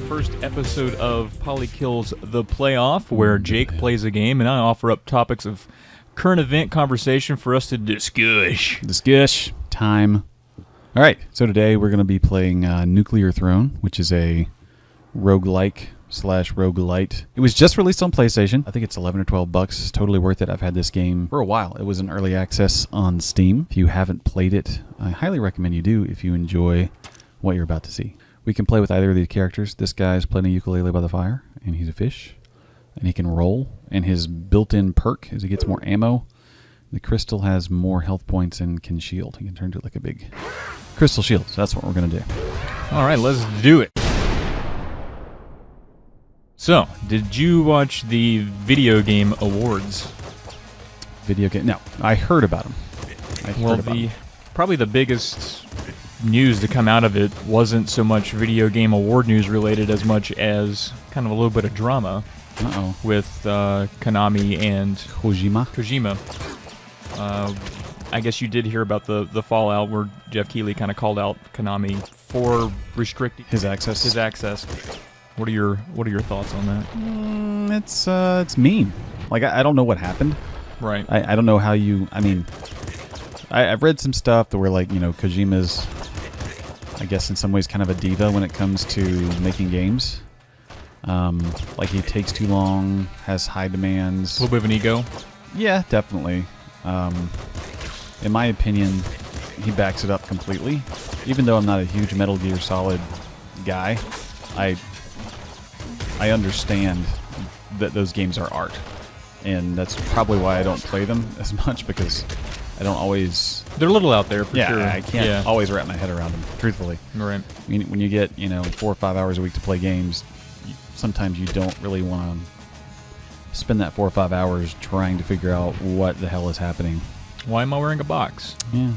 first episode of Polykill's The Playoff, where Jake plays a game and I offer up topics of current event conversation for us to discuss. Discuss time. All right, so today we're going to be playing Nuclear Throne, which is a roguelike / roguelite. It was just released on PlayStation. I think it's $11 or $12. It's totally worth it. I've had this game for a while. It was in early access on Steam. If you haven't played it, I highly recommend you do if you enjoy what you're about to see. We can play with either of these characters. This guy's playing a ukulele by the fire, and he's a fish, and he can roll. And his built-in perk is he gets more ammo. The crystal has more health points and can shield. He can turn into like a big crystal shield. So that's what we're going to do. All right, let's do it. So, did you watch the video game awards? Video game? No, I heard about them. Probably the biggest news to come out of it wasn't so much video game award news related as much as kind of a little bit of drama with Konami and Kojima. I guess you did hear about the fallout where Jeff Keighley kind of called out Konami for restricting his access. What are your thoughts on that? It's mean. Like I don't know what happened. Right. I don't know how you. I mean, I've read some stuff that were like, Kojima's, I guess in some ways kind of a diva when it comes to making games. Like he takes too long, has high demands. A little bit of an ego. Yeah, definitely. In my opinion, he backs it up completely. Even though I'm not a huge Metal Gear Solid guy, I understand that those games are art. And that's probably why I don't play them as much, because I don't always... They're a little out there, for sure. I can't always wrap my head around them, truthfully. Right. I mean, when you get, 4 or 5 hours a week to play games, sometimes you don't really want to spend that 4 or 5 hours trying to figure out what the hell is happening. Why am I wearing a box? Yeah.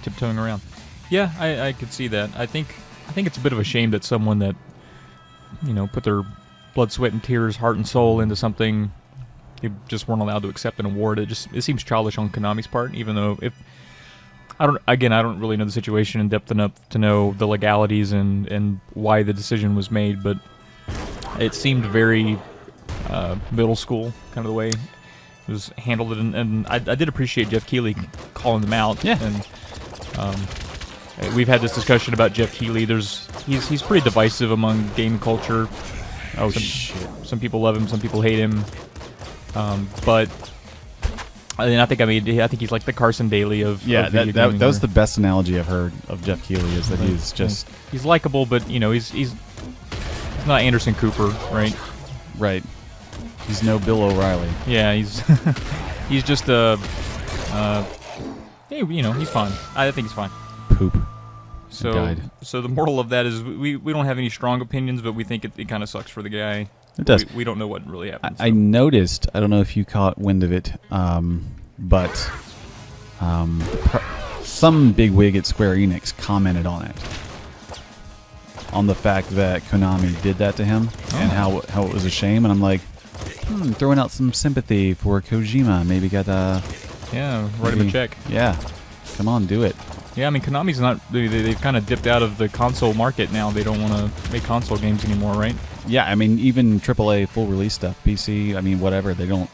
Tiptoeing around. Yeah, I could see that. I think it's a bit of a shame that someone that, put their blood, sweat, and tears, heart and soul into something, they just weren't allowed to accept an award. It seems childish on Konami's part, even though I don't really know the situation in depth enough to know the legalities and why the decision was made, but it seemed very middle school kind of the way it was handled, and I did appreciate Jeff Keighley calling them out. Yeah. And we've had this discussion about Jeff Keighley. He's pretty divisive among game culture. Some people love him, some people hate him. But I think he's like the Carson Daly of that was the best analogy I've heard of Jeff Keighley, is that he's just he's likable, but he's not Anderson Cooper, right? Right. He's no Bill O'Reilly. Yeah, he's he's just he's fine. I think he's fine. Poop. So the moral of that is we don't have any strong opinions, but we think it kind of sucks for the guy. It does. We don't know what really happened. I noticed, I don't know if you caught wind of it, but some bigwig at Square Enix commented on it. On the fact that Konami did that to him and how it was a shame. And I'm like, throwing out some sympathy for Kojima. Maybe write him a check. Yeah. Come on, do it. Yeah, I mean, Konami's not... They've kind of dipped out of the console market now. They don't want to make console games anymore, right? Yeah, I mean, even AAA full release stuff, PC, I mean, whatever, they don't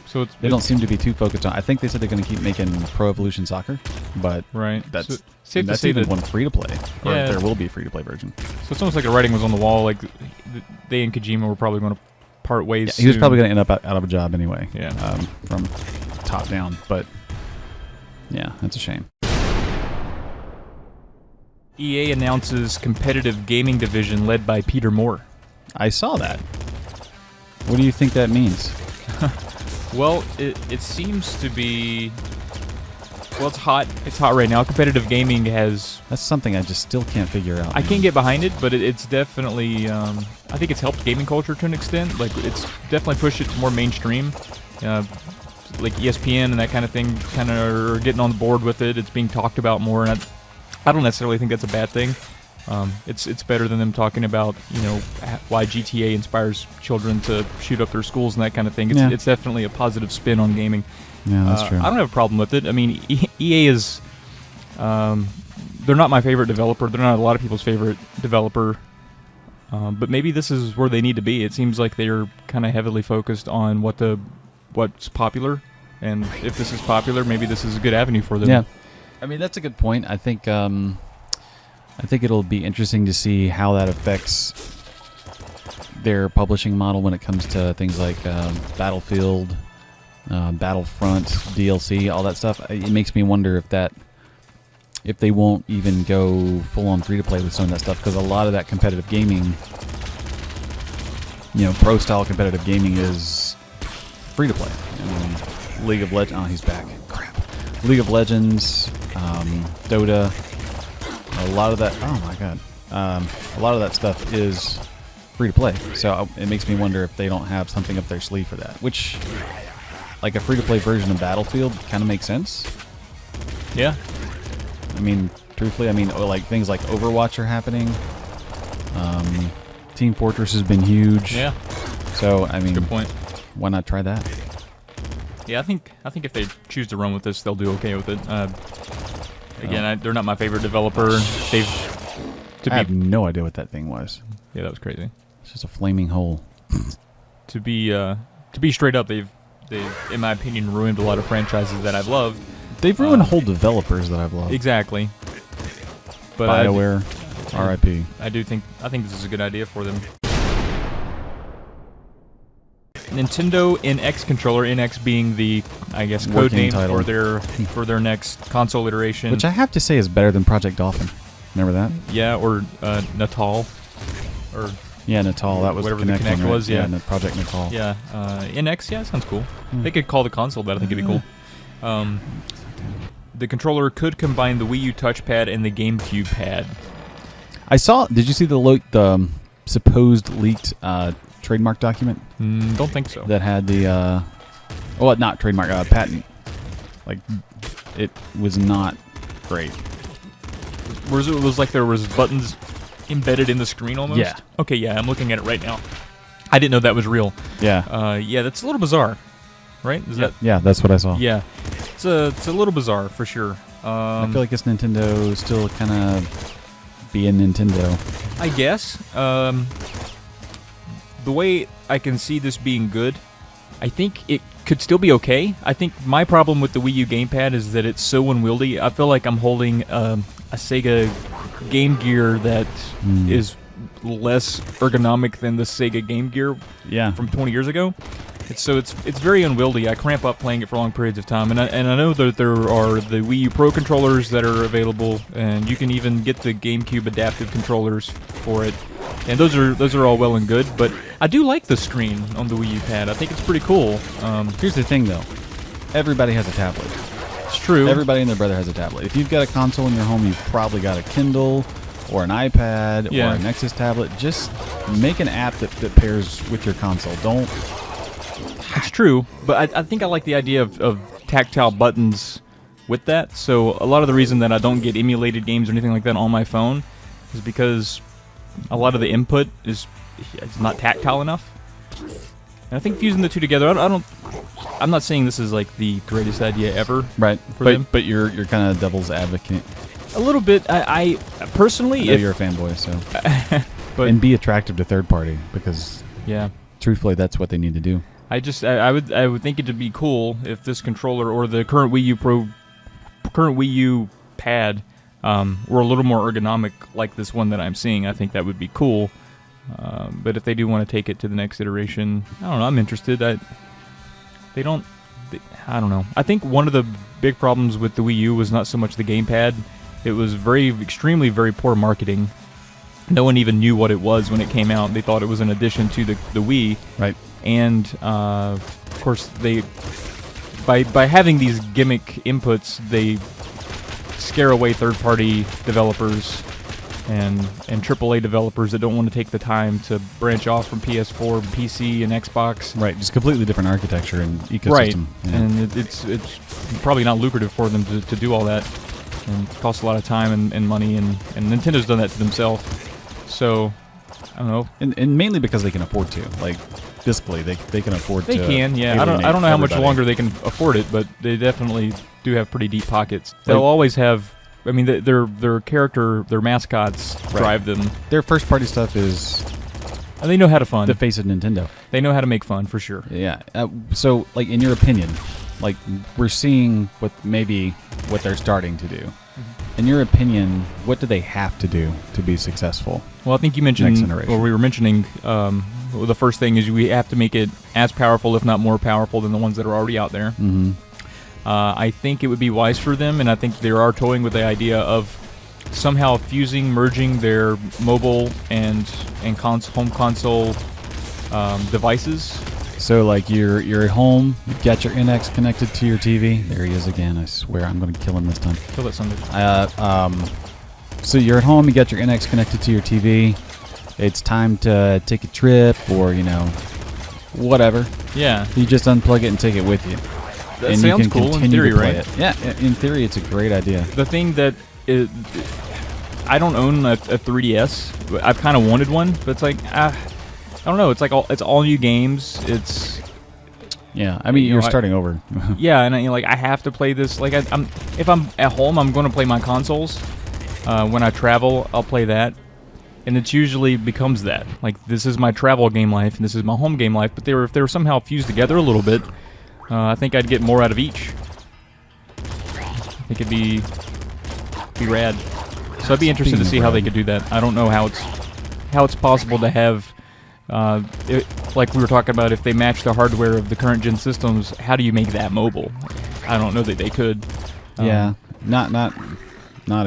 seem to be too focused on. I think they said they're going to keep making Pro Evolution Soccer, but that's safe to say even that one free-to-play, or there will be a free-to-play version. So it's almost like the writing was on the wall, like they and Kojima were probably going to part ways soon. He was probably going to end up out of a job anyway, yeah. From top down, but yeah, that's a shame. EA announces competitive gaming division led by Peter Moore. I saw that. What do you think that means? Well, it seems to be... Well, it's hot. It's hot right now. Competitive gaming has... That's something I just still can't figure out. I can't get behind it, but it's definitely... I think it's helped gaming culture to an extent. Like, it's definitely pushed it more mainstream. Like ESPN and that kind of thing kind of are getting on the board with it. It's being talked about more, and I don't necessarily think that's a bad thing. It's better than them talking about why GTA inspires children to shoot up their schools and that kind of thing. It's definitely a positive spin on gaming. Yeah, that's true. I don't have a problem with it. I mean, EA is they're not my favorite developer. They're not a lot of people's favorite developer. But maybe this is where they need to be. It seems like they're kind of heavily focused on what's popular, and if this is popular, maybe this is a good avenue for them. Yeah, I mean that's a good point. I think it'll be interesting to see how that affects their publishing model when it comes to things like Battlefield, Battlefront, DLC, all that stuff. It makes me wonder if they won't even go full-on free-to-play with some of that stuff, because a lot of that competitive gaming, pro-style competitive gaming is free-to-play. League of Legends... Oh, he's back. Crap. League of Legends, Dota, a lot of that... Oh, my God. A lot of that stuff is free-to-play, so it makes me wonder if they don't have something up their sleeve for that, which, like a free-to-play version of Battlefield, kind of makes sense. Yeah. I mean, truthfully, like things like Overwatch are happening. Team Fortress has been huge. Yeah. So, I mean, good point. Why not try that? Yeah, I think if they choose to run with this, they'll do okay with it. Again, they're not my favorite developer. I have no idea what that thing was. Yeah, that was crazy. It's just a flaming hole. To be straight up, they've in my opinion ruined a lot of franchises that I've loved. They've ruined whole developers that I've loved. Exactly. But BioWare, RIP. I think this is a good idea for them. Nintendo NX controller, NX being the, I guess, code Working name title. for their next console iteration. Which I have to say is better than Project Dolphin. Remember that? Yeah, or Natal, or yeah, Natal. That was whatever the Kinect right? was. Yeah, Project Natal. Yeah, NX. Yeah, sounds cool. They could call the console that. I think it'd be cool. The controller could combine the Wii U touchpad and the GameCube pad. I saw. Did you see the supposed leaked trademark document? Don't think so. That had the not trademark, patent. Like, it was not great. It was like there was buttons embedded in the screen almost? Yeah. Okay, yeah, I'm looking at it right now. I didn't know that was real. Yeah. Yeah, that's a little bizarre, right? Yeah, that's what I saw. Yeah. It's a little bizarre, for sure. I feel like this Nintendo still kind of being Nintendo. I guess. The way I can see this being good, I think it could still be okay. I think my problem with the Wii U gamepad is that it's so unwieldy. I feel like I'm holding a Sega Game Gear that is less ergonomic than the Sega Game Gear from 20 years ago. It's very unwieldy. I cramp up playing it for long periods of time, and I know that there are the Wii U Pro controllers that are available, and you can even get the GameCube adaptive controllers for it, and those are all well and good. But I do like the screen on the Wii U pad. I think it's pretty cool. Here's the thing, though. Everybody has a tablet. It's true. Everybody and their brother has a tablet. If you've got a console in your home, you've probably got a Kindle or an iPad or a Nexus tablet. Just make an app that pairs with your console. Don't. It's true, but I think I like the idea of tactile buttons with that. So a lot of the reason that I don't get emulated games or anything like that on my phone is because a lot of the input is not tactile enough. And I think fusing the two together, I'm not saying this is like the greatest idea ever. Right. For them. But you're kind of devil's advocate. A little bit. I personally, I know you're a fanboy, so. But and be attractive to third party, because truthfully, that's what they need to do. I would think it'd be cool if this controller or the current Wii U pad were a little more ergonomic like this one that I'm seeing. I think that would be cool. But if they do want to take it to the next iteration, I don't know. I'm interested. I don't know. I think one of the big problems with the Wii U was not so much the gamepad. It was extremely, very poor marketing. No one even knew what it was when it came out. They thought it was an addition to the Wii. Right. And of course, by having these gimmick inputs, they scare away third-party developers and AAA developers that don't want to take the time to branch off from PS4, PC, and Xbox. Right, just completely different architecture and ecosystem. Right, yeah. and it's probably not lucrative for them to do all that, and it costs a lot of time and money, and Nintendo's done that to themselves. So, I don't know. And mainly because they can afford to. Like, fiscally, they can afford to. They can, yeah. I don't know how much longer they can afford it, but they definitely do have pretty deep pockets. They'll always have. I mean, their mascots drive them. Their first party stuff is And they know how to fund. the face of Nintendo. They know how to make fun for sure. Yeah. So, like, in your opinion, like, we're seeing what they're starting to do. Mm-hmm. In your opinion, what do they have to do to be successful? Well, I think you mentioned, Next generation. or we were mentioning, the first thing is we have to make it as powerful, if not more powerful, than the ones that are already out there. Mm-hmm. I think it would be wise for them, and I think they are toying with the idea of somehow merging their mobile and home console devices. So, like, you're at home, you got your NX connected to your TV. There he is again. I swear I'm going to kill him this time. Kill that Sunday. So you're at home, you got your NX connected to your TV. It's time to take a trip or, whatever. Yeah. You just unplug it and take it with you. That and sounds you can cool in continue theory, to play right? it. Yeah, in theory, it's a great idea. The thing that I don't own a 3DS. But I've kind of wanted one, but it's like I don't know. It's like it's all new games. It's Yeah, I mean, you're starting over. yeah, and I have to play this. Like if I'm at home, I'm going to play my consoles. When I travel, I'll play that, and it usually becomes that. Like, this is my travel game life, and this is my home game life. But if they were somehow fused together a little bit, I think I'd get more out of each. I think it'd be rad. So I'd be interested to see how they could do that. I don't know how it's possible to have, like we were talking about, if they match the hardware of the current gen systems, how do you make that mobile? I don't know that they could. Yeah, not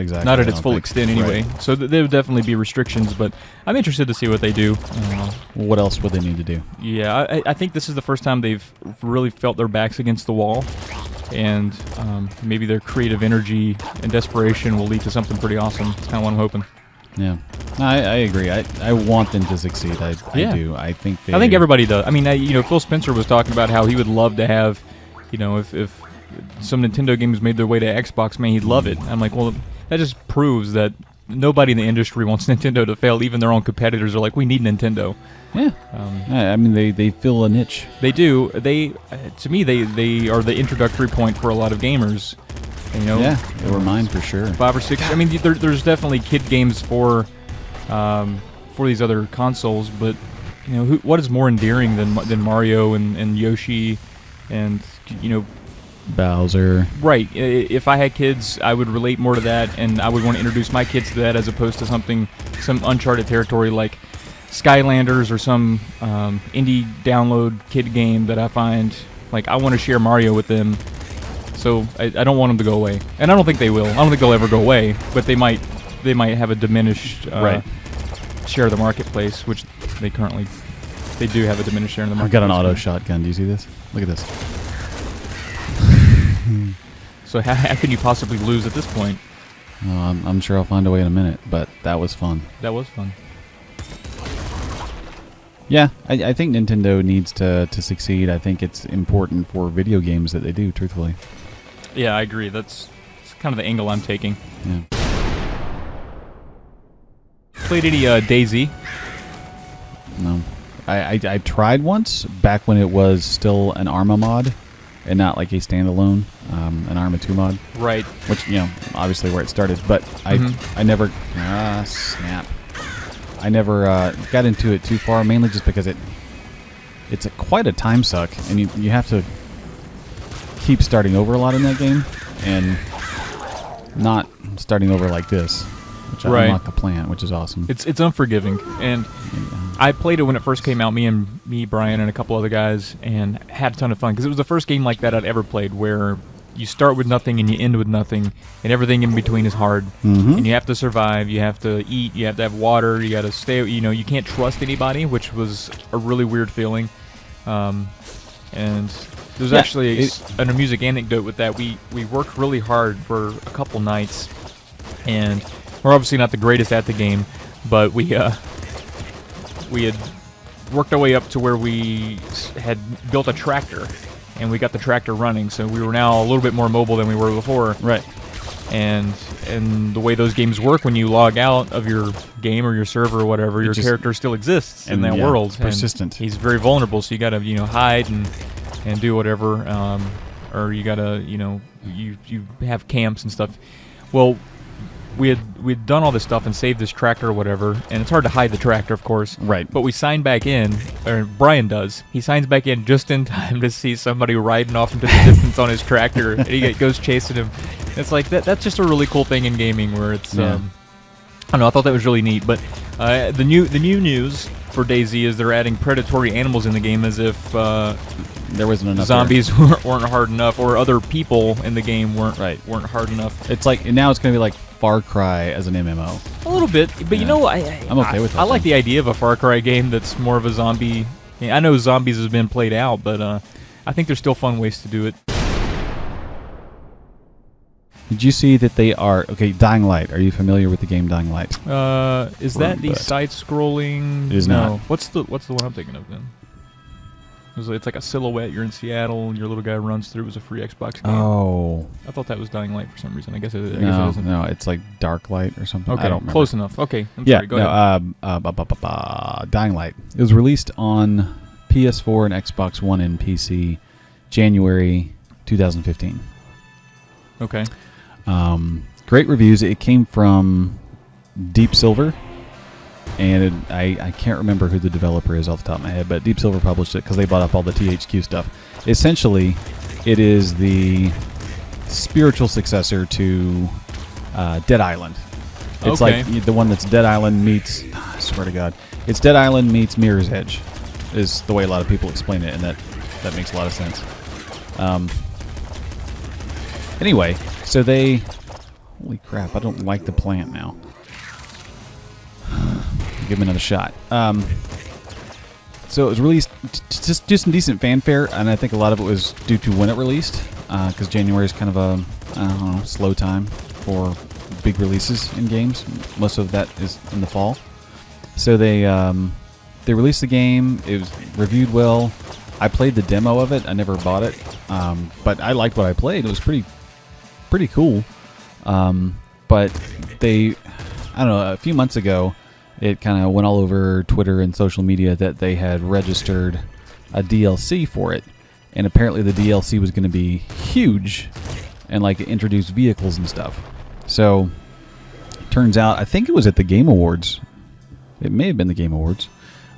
exactly. Not at its full extent, anyway. Right. So there would definitely be restrictions, but I'm interested to see what they do. What else would they need to do? Yeah, I think this is the first time they've really felt their backs against the wall, and maybe their creative energy and desperation will lead to something pretty awesome. That's kind of what I'm hoping. Yeah, I agree. I want them to succeed. I do. I think everybody does. I mean, Phil Spencer was talking about how he would love to have, if some Nintendo games made their way to Xbox, man, he'd love it. I'm like, well, that just proves that nobody in the industry wants Nintendo to fail. Even their own competitors are like, we need Nintendo. Yeah. I mean, they fill a niche. They do. To me, they are the introductory point for a lot of gamers. Yeah, they were mine for sure. 5 or 6. I mean, there's definitely kid games for these other consoles, but what is more endearing than Mario and Yoshi and Bowser. Right. If I had kids, I would relate more to that, and I would want to introduce my kids to that as opposed to some uncharted territory like Skylanders or some indie download kid game that I find, like, I want to share Mario with them. So I don't want them to go away, and I don't think they will. I don't think they'll ever go away, but they might have a diminished share of the marketplace, which they do have a diminished share in the market. I've got an auto shotgun. Do you see this? Look at this. So how can you possibly lose at this point? I'm sure I'll find a way in a minute, but that was fun. That was fun. Yeah, I think Nintendo needs to succeed. I think it's important for video games that they do, truthfully. Yeah, I agree. That's kind of the angle I'm taking. Yeah. Played any DayZ? No. I tried once, back when it was still an Arma mod, and not like a standalone, an Arma 2 mod. Right. Which, obviously where it started. But I never... snap. I never got into it too far, mainly just because it's quite a time suck, and you have to keep starting over a lot in that game, and not starting over like this, which I unlocked the plant, which is awesome. It's unforgiving, and I played it when it first came out, me, Brian, and a couple other guys, and had a ton of fun, because it was the first game like that I'd ever played, where you start with nothing and you end with nothing, and everything in between is hard. And you have to survive, you have to eat, you have to have water, you got to stay, you can't trust anybody, which was a really weird feeling. And there's actually an amusing anecdote with that. We worked really hard for a couple nights, and we're obviously not the greatest at the game, but we had worked our way up to where we had built a tractor, and we got the tractor running, so we were now a little bit more mobile than we were before. Right. And the way those games work, when you log out of your game or your server or whatever, your character still exists in that world. It's persistent. He's very vulnerable, so you got to hide and do whatever, or you got to you have camps and stuff. Well, we'd done all this stuff and saved this tractor or whatever, and it's hard to hide the tractor, of course. Right. But we signed back in, or Brian does. He signs back in just in time to see somebody riding off into the distance on his tractor, and he goes chasing him. It's like that's just a really cool thing in gaming where it's. Yeah. I don't know. I thought that was really neat. But the new news for DayZ is they're adding predatory animals in the game, as if there wasn't enough zombies weren't hard enough, or other people in the game weren't hard enough. It's like now it's going to be like Far Cry as an MMO. A little bit, but Yeah. you know, I'm okay with that. I like the idea of a Far Cry game that's more of a zombie. I know zombies has been played out, but I think there's still fun ways to do it. Did you see that they are Dying Light? Are you familiar with the game Dying Light? Is that the side-scrolling? It is no. not. What's the one I'm thinking of then? It's like a silhouette. You're in Seattle, and your little guy runs through. It was a free Xbox game. Oh. I thought that was Dying Light for some reason. I guess it No, isn't. no, it's like Dark Light or something. Okay, I don't remember. close enough. Okay, I'm Yeah, sorry. Go ahead. Dying Light. It was released on PS4 and Xbox One and PC January 2015. Okay. Great reviews. It came from Deep Silver, and I can't remember who the developer is off the top of my head, but Deep Silver published it because they bought up all the THQ stuff. Essentially, it is the spiritual successor to Dead Island. It's Okay. like the one that's Dead Island meets, I swear to God, it's Dead Island meets Mirror's Edge, is the way a lot of people explain it, and that makes a lot of sense. Anyway, so they... Holy crap, I don't like the plant now. Give him another shot. So it was released just some decent fanfare, and I think a lot of it was due to when it released, because January is kind of a slow time for big releases in games. Most of that is in the fall. So they released the game. It was reviewed well. I played the demo of it. I never bought it, but I liked what I played. It was pretty cool. But I don't know, a few months ago, it kind of went all over Twitter and social media that they had registered a DLC for it. And apparently the DLC was going to be huge and like introduce vehicles and stuff. So, turns out, I think it was at the Game Awards. It may have been the Game Awards.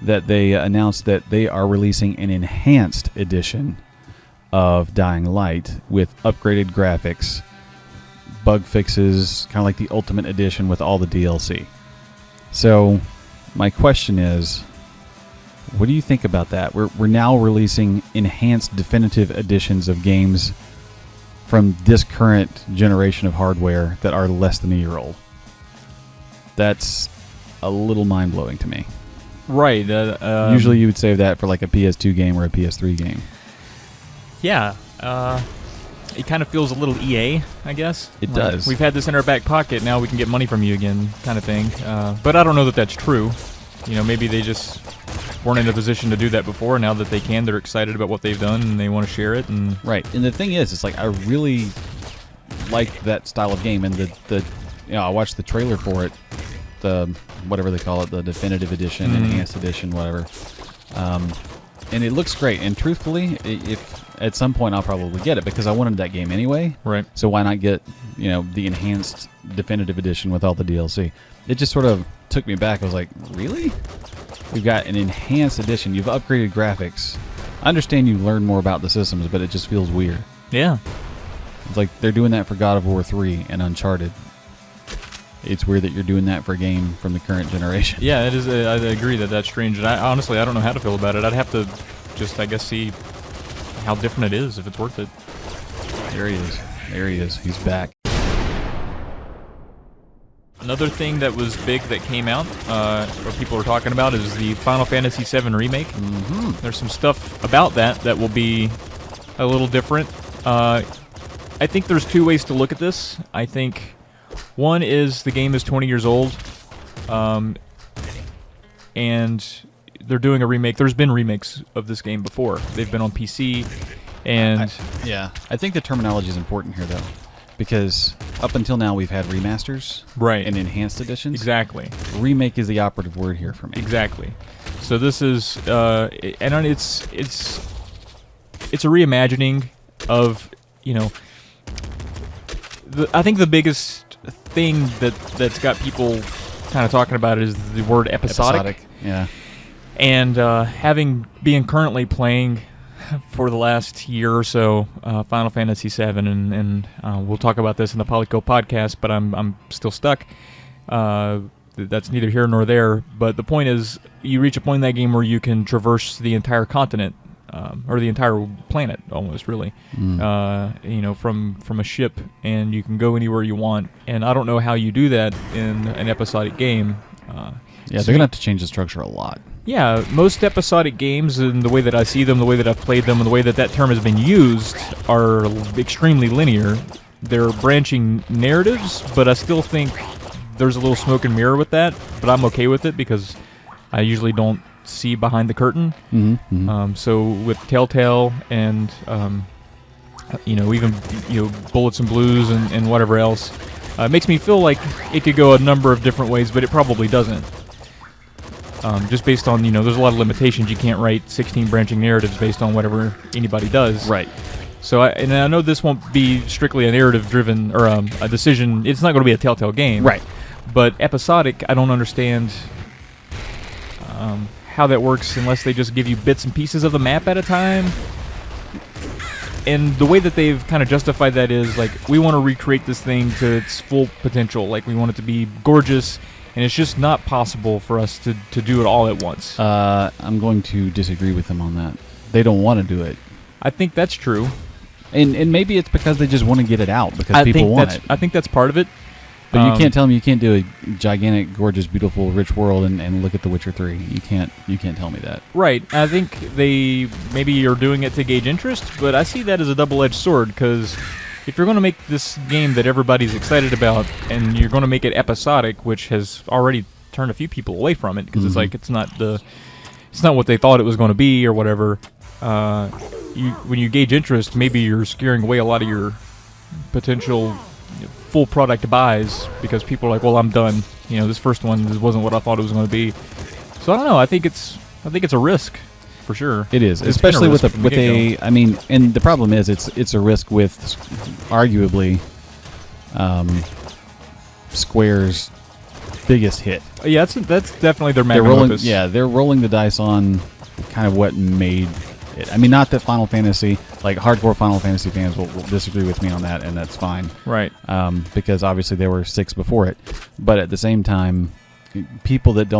That they announced that they are releasing an enhanced edition of Dying Light with upgraded graphics, bug fixes, kind of like the Ultimate Edition with all the DLC. So, my question is, what do you think about that? We're now releasing enhanced definitive editions of games from this current generation of hardware that are less than a year old. That's a little mind-blowing to me. Right. Usually you would save that for like a PS2 game or a PS3 game. Yeah. It kind of feels a little EA, I guess. It does. We've had this in our back pocket, now we can get money from you again, kind of thing. But I don't know that that's true. You know, maybe they just weren't in a position to do that before. Now that they can, they're excited about what they've done and they want to share it. And right. And the thing is, it's like I really like that style of game, and I watched the trailer for it, the whatever they call it, the definitive edition, enhanced edition, whatever. And it looks great. And truthfully, if at some point I'll probably get it because I wanted that game anyway. Right. So why not get the enhanced definitive edition with all the DLC? It just sort of took me back. I was like, really? We've got an enhanced edition. You've upgraded graphics. I understand you learn more about the systems, but it just feels weird. Yeah. It's like they're doing that for God of War 3 and Uncharted. It's weird that you're doing that for a game from the current generation. Yeah, it is. I agree that that's strange. And honestly, I don't know how to feel about it. I'd have to just, I guess, see how different it is, if it's worth it. There he is. There he is. He's back. Another thing that was big that came out, or people were talking about, is the Final Fantasy VII Remake. Mm-hmm. There's some stuff about that will be a little different. I think there's two ways to look at this. I think one is the game is 20 years old, and they're doing a remake. There's been remakes of this game before. They've been on PC, and I think the terminology is important here, though, because up until now we've had remasters, right, and enhanced editions. Exactly. Remake is the operative word here for me. Exactly. So this is, and it's a reimagining of, I think the biggest thing that's got people kind of talking about it is the word episodic. Yeah. And being currently playing for the last year or so Final Fantasy VII, and we'll talk about this in the Polykill Podcast, but I'm still stuck. That's neither here nor there. But the point is, you reach a point in that game where you can traverse the entire continent, or the entire planet, almost, really. From a ship, and you can go anywhere you want. And I don't know how you do that in an episodic game. They're going to have to change the structure a lot. Yeah, most episodic games, and the way that I see them, the way that I've played them, and the way that term has been used, are extremely linear. They're branching narratives, but I still think there's a little smoke and mirror with that, but I'm okay with it because I usually don't see behind the curtain. So with Telltale and even Bullets and Blues and whatever else, it makes me feel like it could go a number of different ways, but it probably doesn't. Just based on, there's a lot of limitations. You can't write 16 branching narratives based on whatever anybody does. Right. So I know this won't be strictly a narrative-driven or a decision. It's not going to be a Telltale game. Right. But episodic, I don't understand how that works unless they just give you bits and pieces of the map at a time. And the way that they've kind of justified that is, like, we want to recreate this thing to its full potential. Like, we want it to be gorgeous, and it's just not possible for us to do it all at once. I'm going to disagree with them on that. They don't want to do it. I think that's true. And maybe it's because they just want to get it out because people want it. I think that's part of it. But you can't tell me you can't do a gigantic, gorgeous, beautiful, rich world and look at The Witcher 3. You can't tell me that. Right. I think they maybe are doing it to gauge interest, but I see that as a double-edged sword, because if you're going to make this game that everybody's excited about and you're going to make it episodic, which has already turned a few people away from it because it's like it's not what they thought it was going to be or whatever. When you gauge interest, maybe you're scaring away a lot of your potential full product buys because people are like, well, I'm done. This first one wasn't what I thought it was going to be. So I don't know. I think it's a risk for sure. It is, especially with and the problem is it's a risk with arguably Square's biggest hit. Yeah, that's definitely their magnum opus. Yeah, they're rolling the dice on kind of what made it. I mean, not that Final Fantasy, like hardcore Final Fantasy fans will disagree with me on that, and that's fine. Right. Because obviously there were 6 before it. But at the same time, people that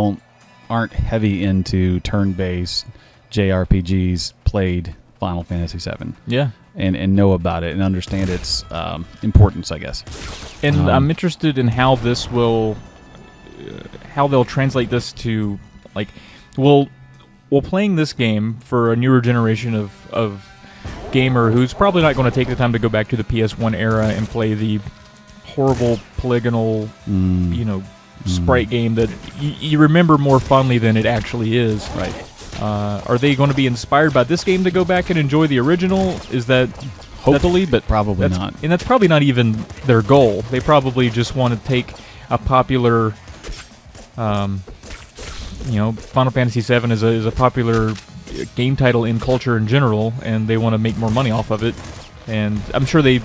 aren't heavy into turn-based JRPGs played Final Fantasy VII. Yeah. And know about it and understand its importance, I guess. And I'm interested in how this will, how they'll translate this to, like, well, playing this game for a newer generation of gamer who's probably not going to take the time to go back to the PS1 era and play the horrible polygonal, sprite game that you remember more fondly than it actually is. Right. Are they going to be inspired by this game to go back and enjoy the original? Is that hopefully, but probably not. And that's probably not even their goal. They probably just want to take a popular, Final Fantasy VII is a popular game title in culture in general, and they want to make more money off of it. And I'm sure they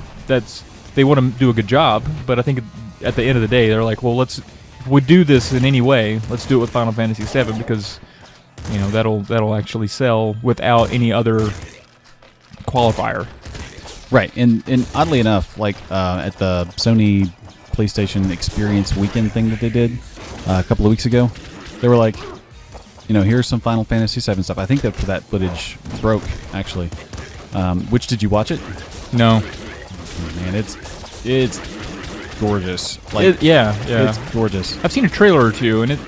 want to do a good job, but I think at the end of the day, they're like, well, if we do this in any way, let's do it with Final Fantasy VII because that'll actually sell without any other qualifier. Right, and oddly enough, like at the Sony PlayStation Experience Weekend thing that they did a couple of weeks ago, they were like, here's some Final Fantasy VII stuff. I think that footage broke, actually. Which, did you watch it? No. Man, it's gorgeous. Like, yeah, it's gorgeous. I've seen a trailer or two, and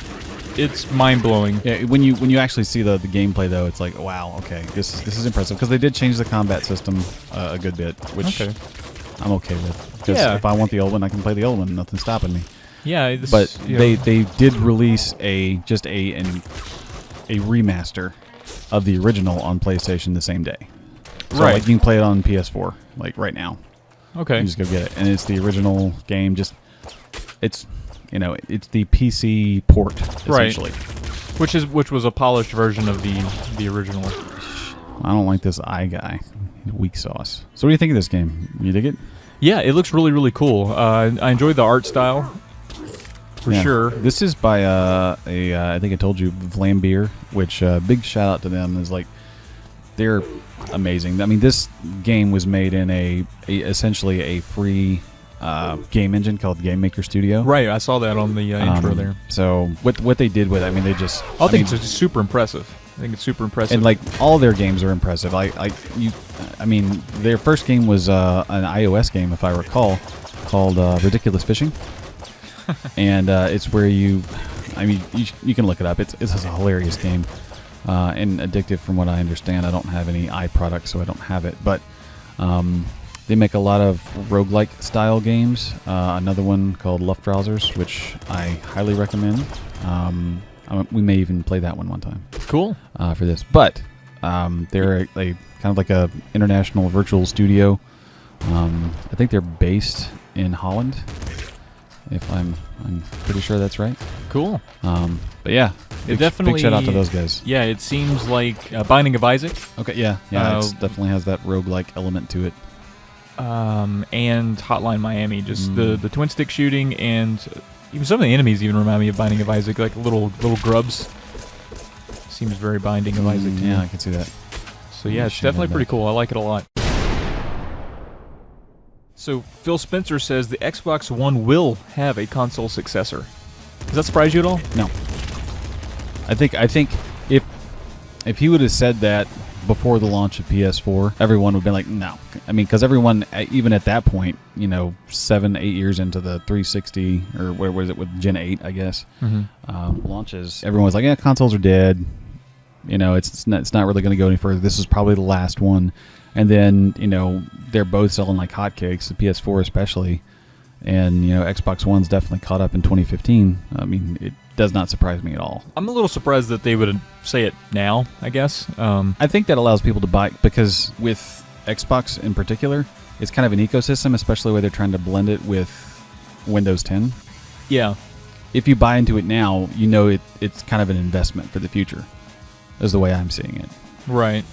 it's mind blowing. Yeah, when you actually see the gameplay though, it's like, wow, okay, this is impressive because they did change the combat system a good bit, which I'm okay with. Because if I want the old one, I can play the old one. Nothing's stopping me. Yeah, but they did release a remaster of the original on PlayStation the same day. So like you can play it on PS4 like right now. Okay. You just go get it, and it's the original game. It's the PC port essentially. Right. Which was a polished version of the original. I don't like this eye guy. Weak sauce. So what do you think of this game? You dig it? Yeah, it looks really, really cool. I enjoyed the art style, for sure. This is by I think I told you, Vlambeer, which big shout out to them. Is like they're amazing. I mean, this game was made in essentially a free game engine called Game Maker Studio. Right, I saw that on the intro there. So what they did with it, I mean, they just... I think it's super impressive. I think it's super impressive. And like all their games are impressive. I mean, their first game was an iOS game, if I recall, called Ridiculous Fishing. And it's where you can look it up. It's a hilarious game and addictive from what I understand. I don't have any iProducts, so I don't have it. But they make a lot of roguelike style games. Another one called Luftrausers, which I highly recommend. We may even play that one time. Cool. For this. But they're a kind of like a international virtual studio. I think they're based in Holland. If I'm pretty sure that's right. Cool. But yeah, big shout out to those guys. Yeah, it seems like Binding of Isaac. Okay, yeah, it definitely has that roguelike element to it. And Hotline Miami, just the twin stick shooting, and even some of the enemies even remind me of Binding of Isaac, like little grubs. Seems very Binding of Isaac to me. Yeah, I can see that. So yeah, it's definitely pretty cool. I like it a lot. So Phil Spencer says the Xbox One will have a console successor. Does that surprise you at all? No. I think if he would have said that before the launch of PS4, everyone would have been like, no. I mean, because everyone, even at that point, 7-8 years into the 360, or where was it, with Gen 8, I guess, launches, everyone was like, yeah, consoles are dead. It's not really going to go any further. This is probably the last one. And then, they're both selling like hotcakes, the PS4 especially. And, Xbox One's definitely caught up in 2015. I mean, it does not surprise me at all. I'm a little surprised that they would say it now, I guess. I think that allows people to buy, because with Xbox in particular, it's kind of an ecosystem, especially where they're trying to blend it with Windows 10. Yeah. If you buy into it now, it's kind of an investment for the future, is the way I'm seeing it. Right.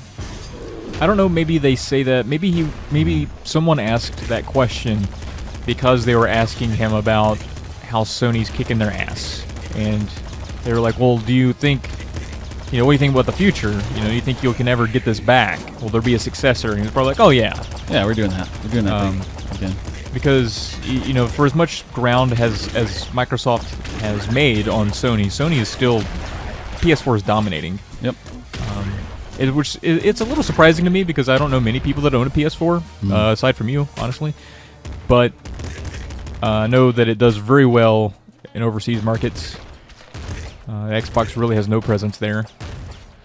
I don't know, maybe they say that, maybe someone asked that question because they were asking him about how Sony's kicking their ass. And they were like, well, do you think, what do you think about the future? Do you think you can ever get this back? Will there be a successor? And he's probably like, oh, yeah. Yeah, we're doing that. We're doing that thing again. Because, for as much ground as Microsoft has made on Sony is still, PS4 is dominating. Yep. It's a little surprising to me because I don't know many people that own a PS4, aside from you, honestly. But I know that it does very well in overseas markets. Xbox really has no presence there.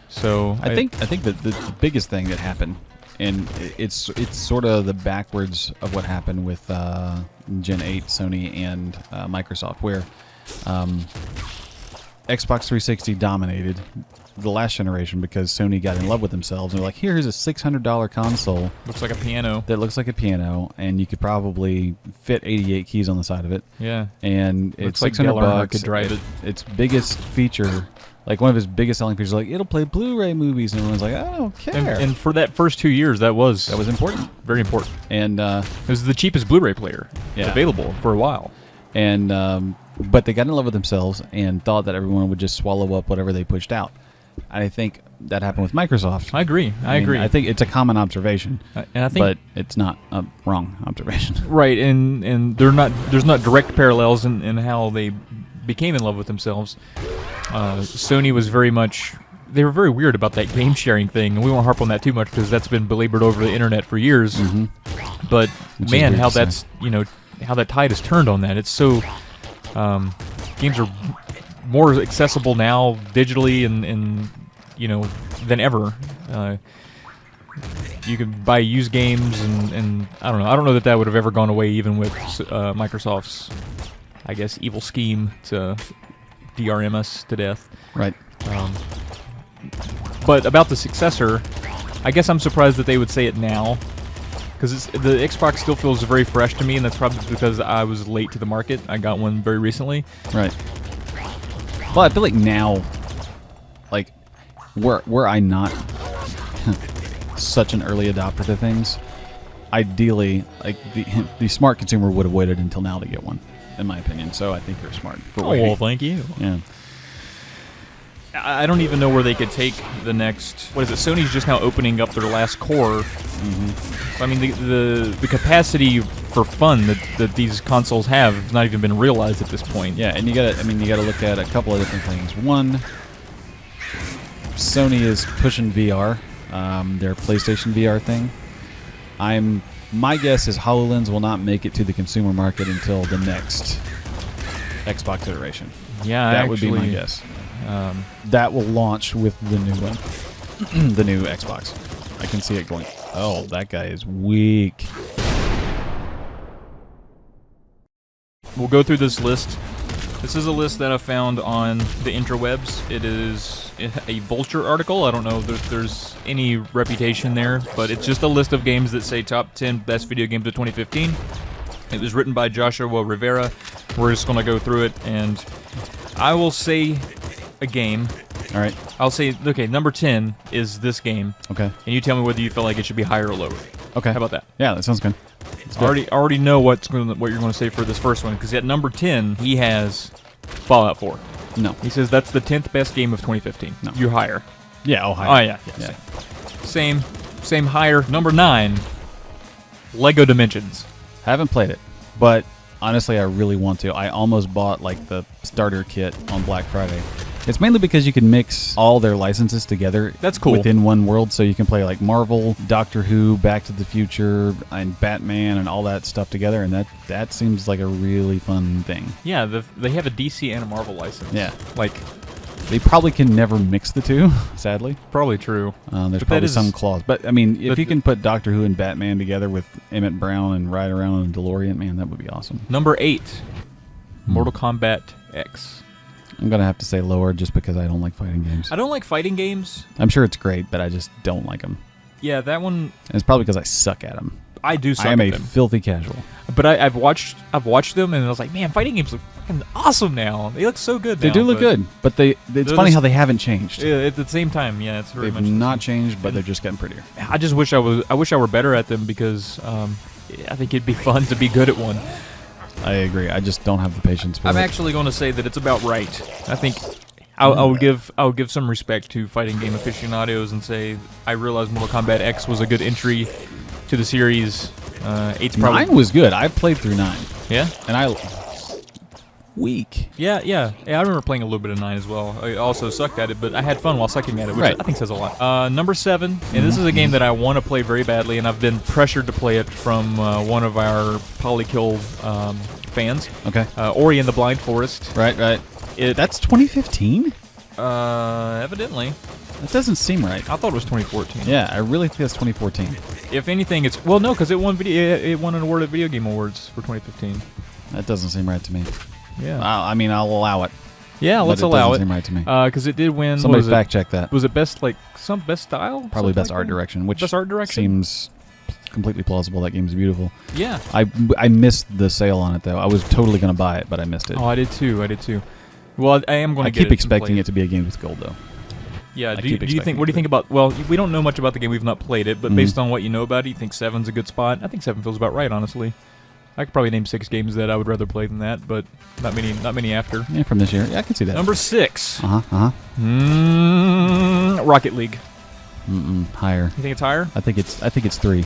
So I think that the biggest thing that happened, and it's sort of the backwards of what happened with Gen 8, Sony, and Microsoft, where Xbox 360 dominated the last generation because Sony got in love with themselves and they're like, here's a $600 console. Looks like a piano. That looks like a piano, and you could probably fit 88 keys on the side of it. Yeah. And looks it's like $600. could drive it. Its biggest feature, like one of his biggest selling features, like it'll play Blu-ray movies, and everyone's like, I don't care. And for that first 2 years, that was important. Very important. And it was the cheapest Blu-ray player available for a while. And but they got in love with themselves and thought that everyone would just swallow up whatever they pushed out. I think that happened with Microsoft. I agree. I agree. I think it's a common observation, and I think, but it's not a wrong observation. Right, and there's not direct parallels in how they became in love with themselves. Sony was they were very weird about that game sharing thing, and we won't harp on that too much because that's been belabored over the internet for years. Mm-hmm. But man, how that's how that tide has turned on that. It's so games are more accessible now digitally and than ever. You can buy used games and I don't know that would have ever gone away even with Microsoft's, I guess, evil scheme to DRM us to death. Right. But about the successor, I guess I'm surprised that they would say it now, because the Xbox still feels very fresh to me, and that's probably because I was late to the market. I got one very recently. Right. Well, I feel like now, like, were I not such an early adopter to things, ideally, like the smart consumer would have waited until now to get one, in my opinion. So I think they're smart. For waiting. Well, thank you. Yeah. I don't even know where they could take the next. What is it? Sony's just now opening up their last core. So, I mean, the capacity for fun that these consoles have has not even been realized at this point. Yeah, and you gotta look at a couple of different things. One, Sony is pushing VR, their PlayStation VR thing. My guess is HoloLens will not make it to the consumer market until the next Xbox iteration. Yeah, that would be my guess. That will launch with the new one, the new Xbox. I can see it going. Oh, that guy is weak. We'll go through this list. This is a list that I found on the interwebs. It is a Vulture article. I don't know if there's any reputation there, but it's just a list of games that say top 10 best video games of 2015. It was written by Joshua Rivera. We're just going to go through it, and I will say a game. All right. I'll say, okay, number 10 is this game. Okay. And you tell me whether you feel like it should be higher or lower. Okay. How about that? Yeah, that sounds good. Already know what you're going to say for this first one, because at number 10 he has Fallout 4. No. He says that's the 10th best game of 2015. No. You're higher. Yeah. Oh, Oh higher. yeah. Same higher. Number 9, Lego Dimensions. Haven't played it, but honestly, I really want to. I almost bought like the starter kit on Black Friday. It's mainly because you can mix all their licenses together. That's cool. Within one world, so you can play like Marvel, Doctor Who, Back to the Future, and Batman, and all that stuff together, and that seems like a really fun thing. Yeah, they have a DC and a Marvel license. Yeah. Like, they probably can never mix the two, sadly. probably true. There's probably some clause. But, I mean, if you can put Doctor Who and Batman together with Emmett Brown and ride around in a DeLorean, man, that would be awesome. Number 8, Mortal Kombat X. I'm going to have to say lower just because I don't like fighting games. I don't like fighting games. I'm sure it's great, but I just don't like them. Yeah, that one. And it's probably because I suck at them. I do suck I am at a them. filthy casual. But I've watched them, and I was like, man, fighting games look fucking awesome now. They look so good now. They do look good, but it's funny how they haven't changed. At the same time, yeah, it's very They've much not changed, but they're just getting prettier. I just wish I were better at them, because I think it'd be fun to be good at one. I agree. I just don't have the patience for it. I'm actually going to say that it's about right. I think I'll give some respect to fighting game aficionados and say I realize Mortal Kombat X was a good entry to the series. 8's probably 9 was good. I played through 9. Yeah, And weak. Yeah. I remember playing a little bit of 9 as well. I also sucked at it, but I had fun while sucking at it, which Right. I think says a lot. Number 7, and this is a game that I want to play very badly, and I've been pressured to play it from one of our Polykill fans. Okay. Ori and the Blind Forest. Right. That's 2015? Evidently. That doesn't seem right. I thought it was 2014. Yeah, I really think that's 2014. If anything, it's no, because it won an award at Video Game Awards for 2015. That doesn't seem right to me. Yeah. I'll allow it. Yeah, let's allow it. Doesn't seem right to me. Because it did win. Somebody fact check that. Was it best style? Probably best Something art like that? direction, which Best art direction? seems completely plausible. That game's beautiful. Yeah. I missed the sale on it though. I was totally going to buy it, but I missed it. Oh, I did too. Well, I am going to I get it. keep expecting it to be a game with gold though. Yeah. I Do you keep think? expecting What do you it. think about? Well, we don't know much about the game. We've not played it, but based on what you know about it, you think 7's a good spot. I think 7 feels about right, honestly. I could probably name 6 games that I would rather play than that, but not many after. Yeah, from this year. Yeah, I can see that. Number 6. Uh-huh. Rocket League. Higher. You think it's higher? I think it's 3.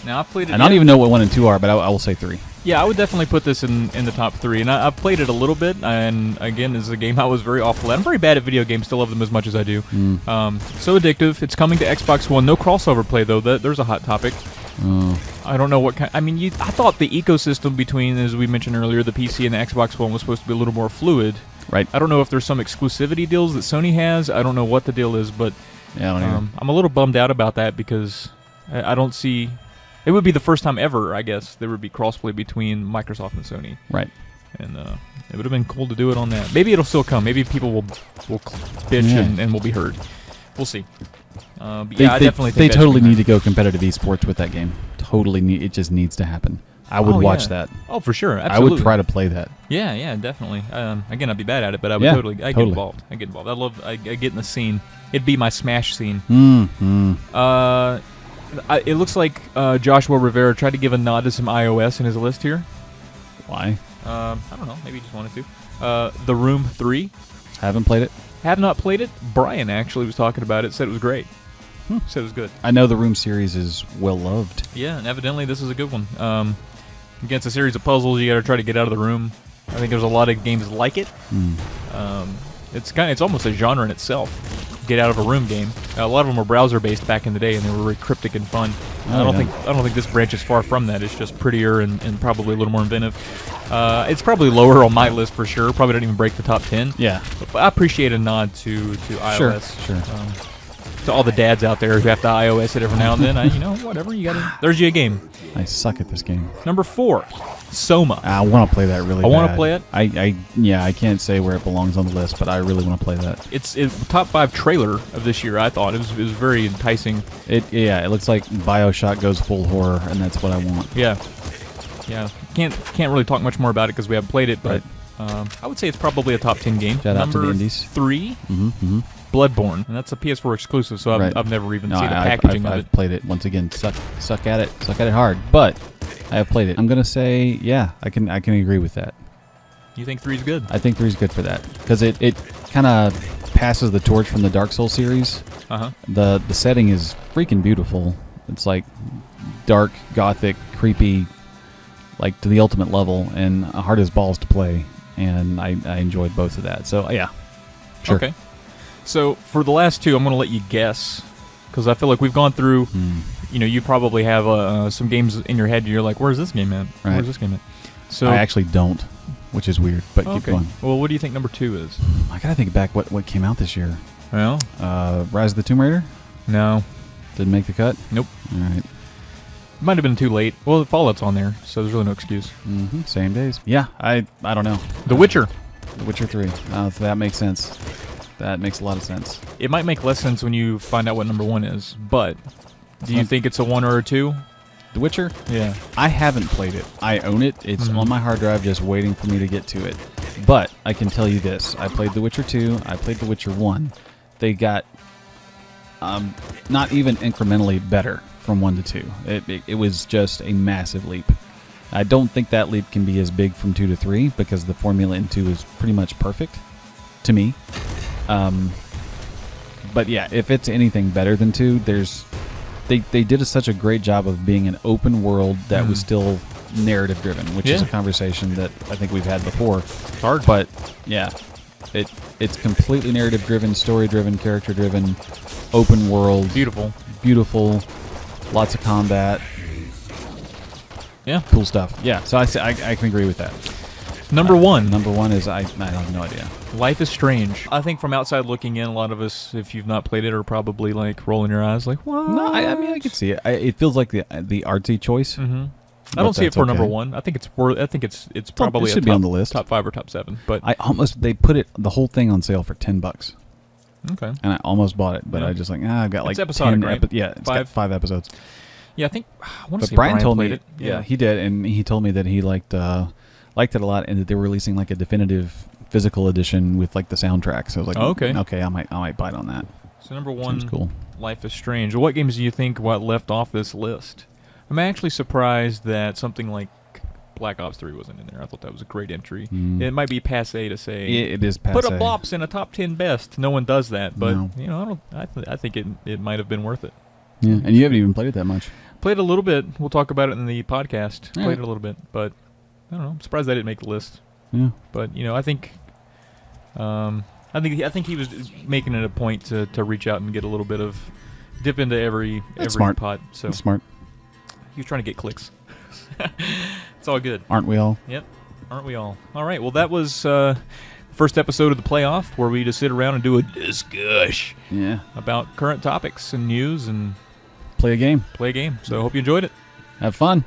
Now I've played it. I don't even know what 1 and 2 are, but I will say 3. Yeah, I would definitely put this in the top 3, and I've played it a little bit, and again, this is a game I was very awful at. I'm very bad at video games, still love them as much as I do. So addictive. It's coming to Xbox One. No crossover play, though. There's a hot topic. I don't know what kind. I mean, I thought the ecosystem between, as we mentioned earlier, the PC and the Xbox One was supposed to be a little more fluid. Right. I don't know if there's some exclusivity deals that Sony has. I don't know what the deal is, but Yeah, I don't either. I'm a little bummed out about that because I don't see. It would be the first time ever, I guess, there would be crossplay between Microsoft and Sony. Right. And it would have been cool to do it on that. Maybe it'll still come. Maybe people will bitch and will be heard. We'll see. But I definitely think they that totally should be need to go competitive esports with that game. It just needs to happen. I would watch that. Oh, for sure. Absolutely. I would try to play that. Yeah, definitely. Again, I'd be bad at it, but I would Yeah, I'd get involved. I get involved. I get in the scene. It'd be my Smash scene. It looks like Joshua Rivera tried to give a nod to some iOS in his list here. Why? I don't know. Maybe he just wanted to. The Room 3. Haven't played it. Have not played it. Brian actually was talking about it. Said it was great. Said it was good. I know the Room series is well loved. Yeah, and evidently this is a good one. Again, it's a series of puzzles. You got to try to get out of the room. I think there's a lot of games like it. It's almost a genre in itself. Get out of a room game. A lot of them were browser based back in the day, and they were really cryptic and fun. I don't think this branch is far from that. It's just prettier and probably a little more inventive. It's probably lower on my list for sure. Probably don't even break the top 10. Yeah, but I appreciate a nod to iOS. Sure. To all the dads out there who have to iOS it every now and then, whatever you got. There's you a game. I suck at this game. Number 4, Soma. I want to play that really bad. I want to play it. I can't say where it belongs on the list, but I really want to play that. It's top 5 trailer of this year. I thought it was very enticing. It looks like BioShock goes full horror, and that's what I want. Yeah. Can't really talk much more about it because we haven't played it, but I would say it's probably a top 10 game. Shout out to the indies. 3. Bloodborne, and that's a PS4 exclusive, so I've never even seen the packaging of it. I've played it. Once again, suck at it hard, but I have played it. I'm gonna say, I can agree with that. You think 3's good? I think 3's good for that because it kind of passes the torch from the Dark Souls series. The setting is freaking beautiful. It's like dark, gothic, creepy, like to the ultimate level, and hard as balls to play. And I enjoyed both of that. So yeah, sure. Okay. So for the last 2, I'm going to let you guess because I feel like we've gone through. You probably have some games in your head. You're like, "Where's this game at? Right. Where's this game at?" So I actually don't, which is weird. But keep going. Well, what do you think number 2 is? I gotta think back what came out this year. Well, Rise of the Tomb Raider. No, didn't make the cut. Nope. All right. Might have been too late. Well, Fallout's on there, so there's really no excuse. Same days. Yeah, I don't know. The Witcher. The Witcher 3. So that makes sense. That makes a lot of sense. It might make less sense when you find out what number 1 is, but do you think it's a 1 or a 2? The Witcher? Yeah. I haven't played it. I own it. It's on my hard drive just waiting for me to get to it. But I can tell you this. I played The Witcher 2. I played The Witcher 1. They got not even incrementally better from 1 to 2. It was just a massive leap. I don't think that leap can be as big from 2 to 3 because the formula in 2 is pretty much perfect to me. But yeah, if it's anything better than 2, they did such a great job of being an open world that was still narrative driven, which is a conversation that I think we've had before. It's hard, but yeah, it's completely narrative driven, story driven, character driven, open world, beautiful, lots of combat. Yeah, cool stuff. Yeah, so I can agree with that. Number 1. Number 1 is I have no idea. Life is Strange. I think from outside looking in, a lot of us, if you've not played it, are probably like rolling your eyes, like what? No, I mean I could see it. It feels like the artsy choice. I don't see it for number 1. I think it's probably it should be on the list, top 5 or top 7. But they put the whole thing on sale for $10. Okay. And I almost bought it, but I just like I've got like it's episodic, 10 right? It's got 5 episodes. Yeah, I think I want to say Brian told me it. Yeah, he did, and he told me that he liked it a lot, and that they were releasing like a definitive physical edition with like the soundtrack. So I was like, okay, I might bite on that. So number 1, seems cool. Life is Strange. What games do you think left off this list? I'm actually surprised that something like Black Ops 3 wasn't in there. I thought that was a great entry. It might be passe to say it is passe. Put a Blops in a top 10 best. No one does that, but no. I think it might have been worth it. Yeah, and you haven't even played it that much. Played a little bit. We'll talk about it in the podcast. Yeah. Played it a little bit, but I don't know. I'm surprised I didn't make the list. Yeah. But I think he was making it a point to reach out and get a little bit of dip into every smart. pot. So That's smart. He was trying to get clicks. It's all good. Aren't we all? Yep. Aren't we all? All right. Well, that was first episode of the playoff where we just sit around and do a discussion about current topics and news and play a game. So I hope you enjoyed it. Have fun.